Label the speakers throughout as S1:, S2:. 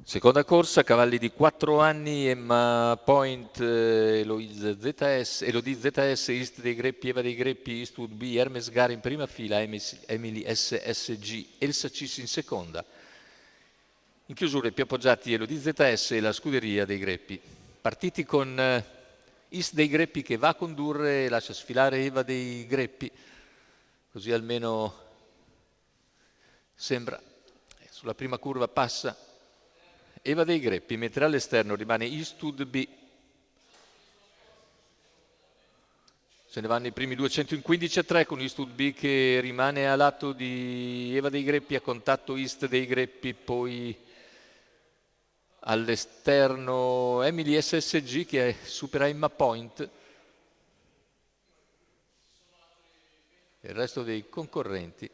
S1: Seconda corsa, cavalli di 4 anni, Emma Point, Elodie ZS, East dei Greppi, Eva dei Greppi, Eastwood B, Hermes Gara in prima fila, Emily SSG, Elsa Cis in seconda. In chiusura i più appoggiati Elodie ZS e la scuderia dei Greppi. Partiti con East dei Greppi che va a condurre e lascia sfilare Eva dei Greppi, così almeno sembra. Sulla prima curva passa Eva dei Greppi, mentre all'esterno rimane Eastwood B. Se ne vanno i primi 200 in 15-3 con Eastwood B che rimane a lato di Eva dei Greppi a contatto East dei Greppi, poi all'esterno Emily SSG che supera Emma Point. Il resto dei concorrenti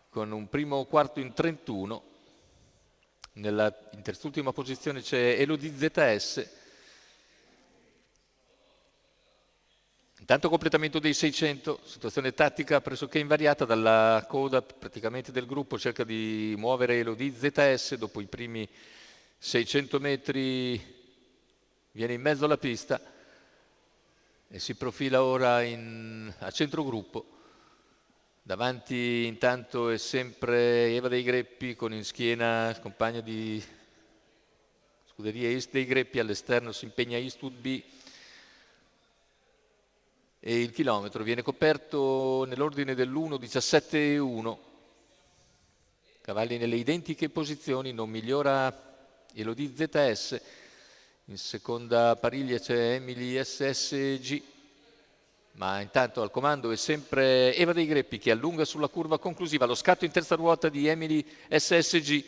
S1: con un primo quarto in 31. In terz'ultima posizione c'è Elodie ZS. Intanto completamento dei 600, situazione tattica pressoché invariata dalla coda praticamente del gruppo, cerca di muovere Elodie ZS, dopo i primi 600 metri viene in mezzo alla pista e si profila ora a centrogruppo. Davanti intanto è sempre Eva dei Greppi con in schiena compagna di scuderia East dei Greppi, all'esterno si impegna Eastwood B e il chilometro viene coperto nell'ordine dell'1:17:1. Cavalli nelle identiche posizioni, non migliora Elodie ZS, in seconda pariglia c'è Emily SSG. Ma intanto al comando è sempre Eva dei Greppi che allunga sulla curva conclusiva, lo scatto in terza ruota di Emily SSG.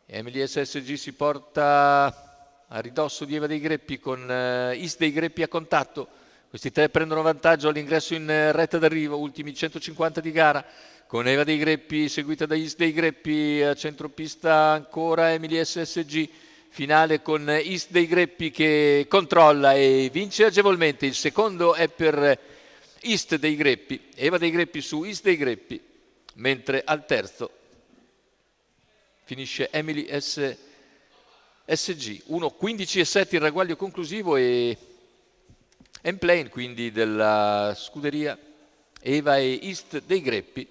S1: Emily SSG si porta a ridosso di Eva dei Greppi con East dei Greppi a contatto. Questi tre prendono vantaggio all'ingresso in retta d'arrivo, ultimi 150 di gara, con Eva dei Greppi seguita da East dei Greppi, a centropista ancora Emily SSG. Finale con East dei Greppi che controlla e vince agevolmente. Il secondo è per East dei Greppi, Eva dei Greppi su East dei Greppi, mentre al terzo finisce Emily SSG. 1:15:7 il ragguaglio conclusivo e Emplane quindi della scuderia Eva e East dei Greppi.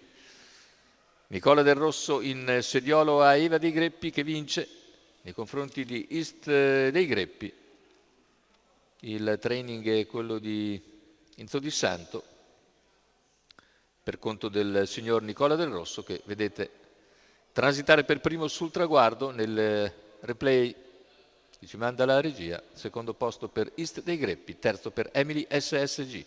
S1: Nicola Del Rosso in sediolo a Eva dei Greppi che vince. Nei confronti di East dei Greppi il training è quello di Enzo Di Santo per conto del signor Nicola Del Rosso che vedete transitare per primo sul traguardo nel replay che ci manda la regia. Secondo posto per East dei Greppi, terzo per Emily SSG.